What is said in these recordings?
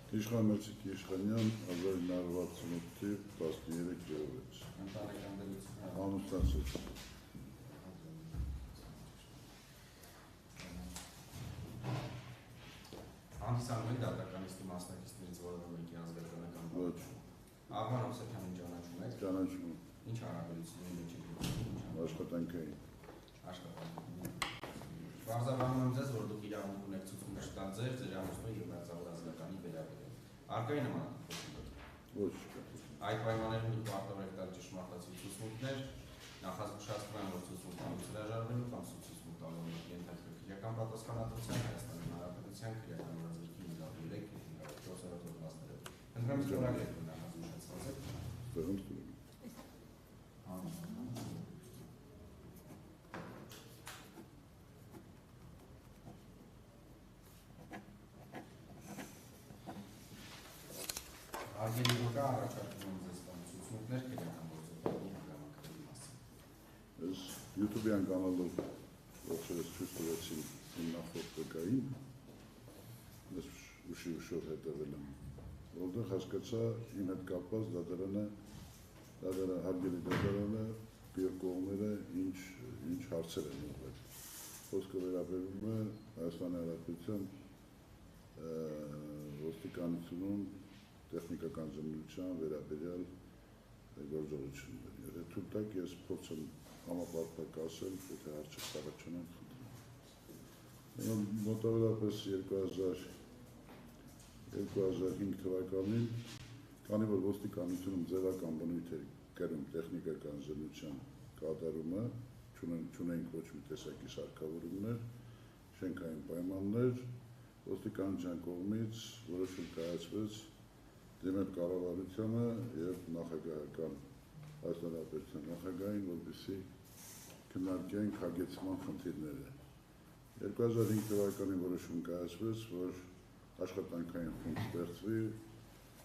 Իշխանեցիկ Իշխանյան 1968 թիվ 13 գյուղից։ Ամուսնացած։ Հանդիսանում եք դատականիստի մասնակիցներից որևէ մեկի ազգականական Ոչ։ Աղվան Ամսեքյանին ճանաչում եք։ Ճանաչում եմ։ Ինչ հարաբերությունների մեջ եք։ Աշխատանքային։ Պարզաբանում եմ ձեզ, որ դուք իրավունք ունեք ցուցումներ տալ ձեր ամուսնու եւ մերձավոր ազգականի վերաբերյալ։ Արկա է նմանատիպ։ Ոչ։ Այդ պայմաններում դուք պարտավոր եք տալ ճշմարտացի ցուցմունքներ, նախազգուշացնում եմ, որ ցուցմունքներից հրաժարվելու կամ ցուցմունք տալու ենթարկվեք քրեական պատասխանատվության Հայաստանի Հանրապետության քրեական օրենսգրքի 3-4-րդ հոդվածներով։ Խնդրեմ ստորագրեք նախազգուշացված եք։ Ստորագրում։ Արգելի ուրկա առաջարկում եմ ձեզ տան ցուցմունքներ քրեական գործողությունների հանգամանքների մասին։ Ես YouTube-յան կանալով ողջերս ցույց տվեցին իմ նախորդ տեկային, ես ուշի-ուշով հետևել եմ, որտեղ հասկացա իմ հետ կապված հարգելի դատարանը երկու կողմերը ինչ հարցեր են ուղղել։ Խոսքը վերաբերում է Հայաստանի Հանրապետության ոստիկանությունում տեխնիկական զինվորության վերաբերյալ գործողությունների։ Եթե թույլ տաք, ես փորձեմ համապարփակ ասել, եթե հարցը առաջանան խնդրեմ։ Մոտավորապես 2005 թվականին, քանի որ ոստիկանությունում ձևական բնույթ էր կրում տեխնիկական զինվորության կատարումը, չունենք ոչ մի տեսակի սարքավորումներ, շենքային պայմաններ, ոստիկանության կողմից որոշում կայացվեց դիմել կառավարությանը եւ նախագահական Հայաստանի Հանրապետության նախագահին, որպեսզի քննարկեն հագեցման խնդիրները։ 2005 թվականին որոշում կայացվեց, որ աշխատանքային խումբ ստեղծվի,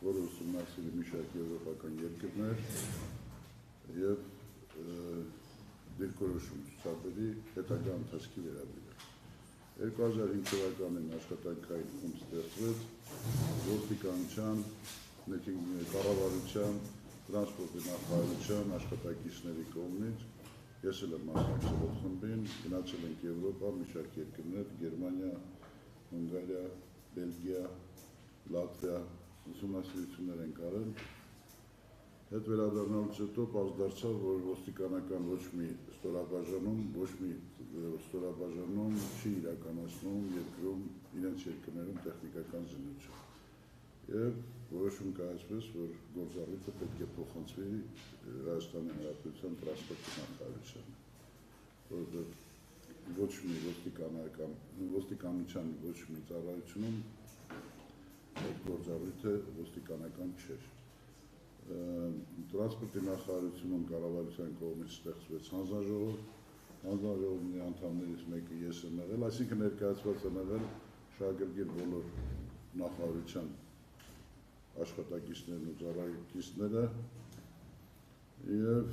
որը ուսումնասիրի մի շարք եվրոպական երկրներ եւ դիրքորոշում ցուցաբերի հետագա ընթացքի վերաբերյալ։ 2005 թվականին աշխատանքային խումբ ստեղծվեց ոստիկանության, կառավարության, տրանսպորտի նախարարության աշխատակիցների կողմից, ես էլ եմ մասնակցել այդ խմբին, գնացել ենք Եվրոպա, մի շարք երկրներ, Գերմանիա, Հունգարիա, Բելգիա, Լատվիա, ուսումնասիրություններ ենք արել։ Հետ վերադառնալուց հետո պարզ դարձավ, որ ոստիկանական ոչ մի ստորաբաժանում չի իրականացնում երկրում իրենց երկրներում տեխնիկական զինվորություն։ Եվ որոշում կայացվեց, որ գործառույթը պետք է փոխանցվի Հայաստանի Հանրապետության տրանսպորտի նախարարությանը, որովհետև ոչ մի ոստիկանության ոչ մի ծառայությունում այդ գործառույթը ոստիկանական չէր։ Տրանսպորտի նախարարությունում կառավարության կողմից ստեղծվեց հանձնաժողով, հանձնաժողովի անդամներից մեկը ես եմ եղել, այսինքն ներկայացված եմ եղել շահագրգիռ բոլոր նախարարության աշխատակիցներն ու ծառայությունները եւ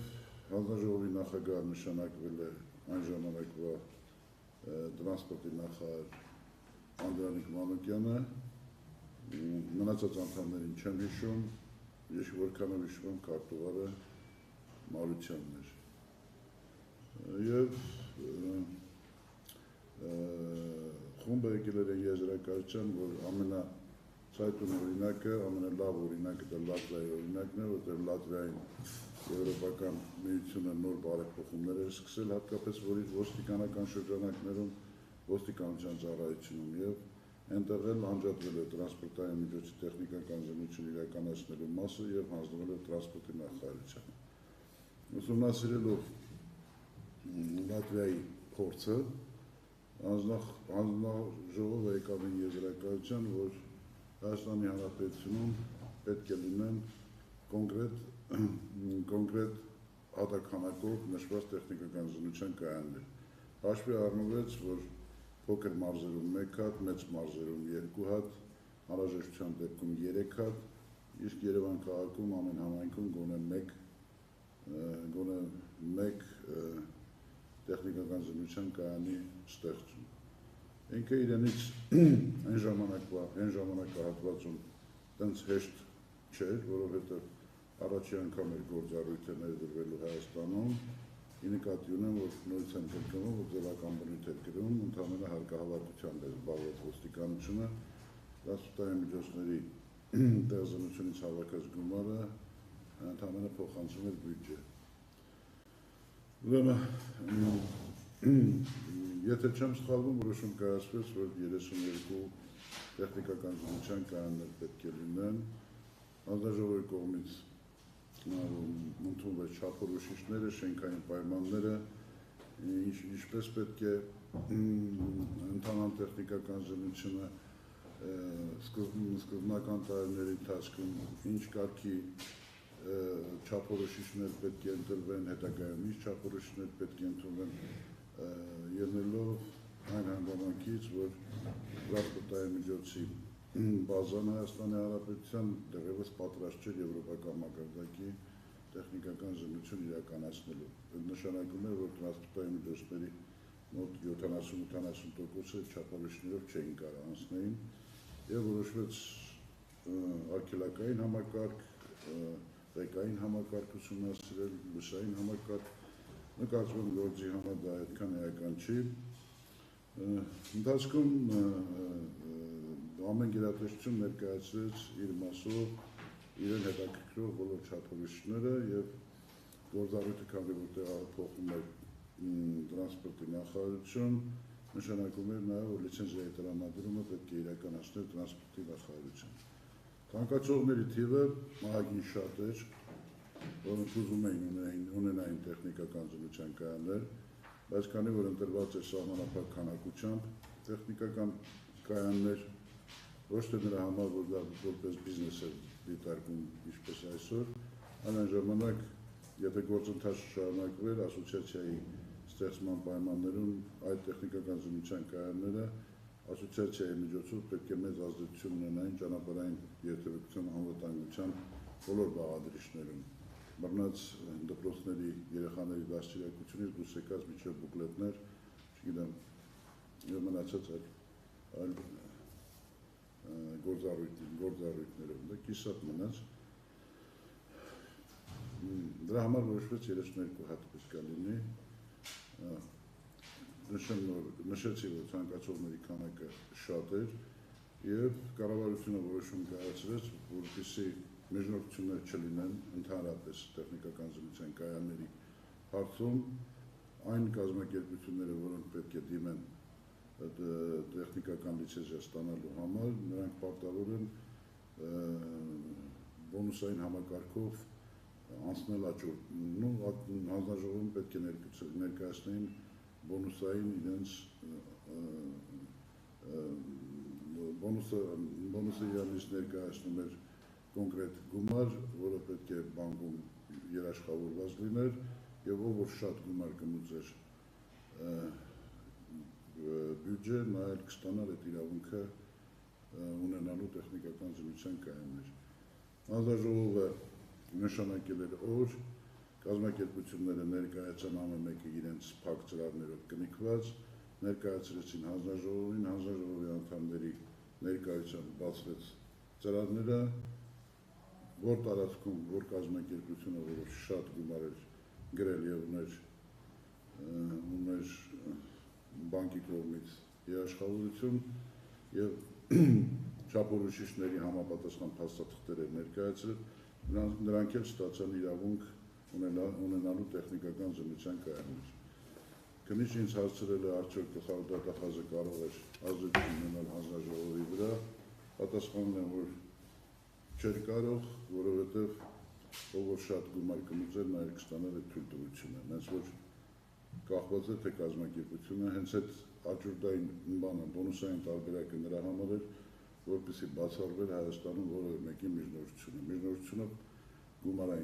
հանձնաժողովի նախագահ նշանակվել է այն ժամանակվա տրանսպորտի նախարար Անդրանիկ Մանուկյանը, մնացած անդամներին չեմ հիշում, ես որքանով հիշում եմ քարտուղարը Մարությանն էր։ Եվ խումբը եկել էր եզրակացության, որ ամենացայտուն օրինակը, ամենալավ օրինակը դա Լատվիայի օրինակն է, որտեղ Լատվիային Եվրոպական միությունը նոր բարեփոխումներ էր սկսել, հատկապես որ իր ոստիկանական շրջանակներում, ոստիկանության ծառայությունում եւ այնտեղ էլ անջատվել է տրանսպորտային միջոցի տեխնիկական զինվորություն իրականացնելու մասը եւ հանձնվել է տրանսպորտի նախարարությանը։ Ուսումնասիրելով Լատվիայի փորձը, հանձնաժողովը եկավ այն եզրակացության, որ Հայաստանի Հանրապետությունում պետք է լինեն կոնկրետ հատականակով նշված տեխնիկական զինվորության կայաններ։ Հաշվի առնվեց, որ փոքր մարզերում 1 հատ, մեծ մարզերում 2 հատ, անհրաժեշտության դեպքում 3 հատ, իսկ Երևան քաղաքում ամեն համայնքում գոնե մեկ տեխնիկական զինվորության կայանի ստեղծում։ Ինքը իրենից այն ժամանակահատվածում տենց հեշտ չէր, որովհետև առաջի անգամ էր գործառույթը ներդրվելու Հայաստանում, ի նկատի ունեմ, որ նորից եմ կրկնում, որ ձևական բնույթ էր գրում, ընդհանրապես հարկահավատությամբ էր զբաղված ոստիկանությունը, դասուտային միջոցների տեղզնությունից հավաքած գումարը ընդհանրապես փոխանցում էր բյուջե։ Ուրեմն, եթե չեմ սխալվում, որոշում կայացվեց, որ 32 տեխնիկական զինվորական կայաններ պետք է լինեն, հանձնաժողովի կողմից ընդունվեց չափորոշիչները, շենքային պայմանները, ինչպես պետք է ընթանան տեխնիկական զինվորությունը սկզբնական տարիների ընթացքում, ինչ կարգի չափորոշիչներ պետք է ընտրվեն, հետագայում ինչ չափորոշիչներ պետք է ընդունվեն, ելնելով այն հանգամանքից, որ տրանսպորտային միջոցի բազան Հայաստանի Հանրապետության դեռևս պատրաստ չէր եվրոպական մակարդակի տեխնիկական զինվորություն իրականացնելու։ Դա նշանակում է, որ տրանսպորտային միջոցների մոտ 70-80%-ը չափորոշիչներով չէին կարող անցնեին եւ որոշվեց արգելակային համակարգ, ղեկային համակարգ ուսումնասիրել, լուսային համակարգ, նկատվում գործի համար դա այդքան էական չի։ Ընթացքում ամեն գերատեսչություն ներկայացրեց իր մասով իրեն հետաքրքրող բոլոր չափորոշիչները եւ գործառույթը քանի որ տեղափոխում էր տրանսպորտի նախարարություն, նշանակում էր նաեւ որ լիցենզիայի տրամադրումը պետք է իրականացնել տրանսպորտի նախարարություն։ Ցանկացողների թիվը ահագին շատ էր, որոնք ուզում էին ունենային տեխնիկական զինվորական կայաններ, բայց քանի որ ընտրված էր սահմանափակ քանակությամբ տեխնիկական կայաններ, ոչ թե նրա համար, որ դա որպես բիզնես է դիտարկում ինչպես այսօր, այն ժամանակ, եթե գործընթացը շարունակվեր ասոցիացիայի ստեղծման պայմաններում այդ տեխնիկական զինվորական կայանները ասոցիացիայի միջոցով պետք է մեծ ազդեցություն ունենային ճանապարհային երթևեկության անվտանգության բոլոր բաղադրիչներում։ Բռնած դպրոցների երեխաների դաստիարակությունից դուրս եկած միջև բուկլետներ, չգիտեմ, եւ մնացած այլ գործառույթներով, դա կիսատ մնաց։ Դրա համար որոշվեց 32 հատ պետք է լինի։ Նշեցի, որ ցանկացողների քանակը շատ էր եւ կառավարությունը որոշում կայացրեց, որպեսզի մեջնորություններ չլինեն ընդհանրապես տեխնիկական զինվորական կայանների հարցում, այն կազմակերպությունները, որոնք պետք է դիմեն տեխնիկական լիցենզիա ստանալու համար, նրանք պարտավոր են բոնուսային համակարգով անցնել աճուրդ, հանձնաժողովում պետք է ներկայացնեին բոնուսային իրենց բոնուսը իրանից ներկայացնում էր կոնկրետ գումար, որը պետք է բանկում երաշխավորված լիներ եւ ով որ շատ գումար կմուծեր բյուջե, նա էլ կստանար այդ իրավունքը ունենալու տեխնիկական զինվորական կայաններ։ Հանձնաժողովը նշանակել էր օր, կազմակերպությունները ներկայացան ամեն մեկը իրենց փակ ծրագրերով կնքված, ներկայացրեցին հանձնաժողովին, հանձնաժողովի անդամների ներկայությամբ բացվեց ծրագրերը, որ տարածքում, որ կազմակերպությունը, որ շատ գումար էր գրել եւ ուներ բանկի կողմից երաշխավորություն եւ չափորոշիչների համապատասխան փաստաթղթեր ներկայացրել, նրանք էլ ստացան իրավունք ունենալու տեխնիկական զինվորական կայաններ։ Քննիչ ինձ հարցրել է արդյոք գլխավոր դատախազը կարող էր ազդեցություն ունենալ հանձնաժողովի վրա, պատասխանում եմ, որ չէր կարող, որովհետև ով որ շատ գումար կմուծեր, նա էլ կստանար այդ թույլտվությունը, հենց որ կախված է թե կազմակերպությունը, հենց այդ աճուրդային բանը, բոնուսային տարբերակը նրա համար էր, որպեսզի բացառվեր Հայաստանում որևէ մեկի միջնորդությունը գումարային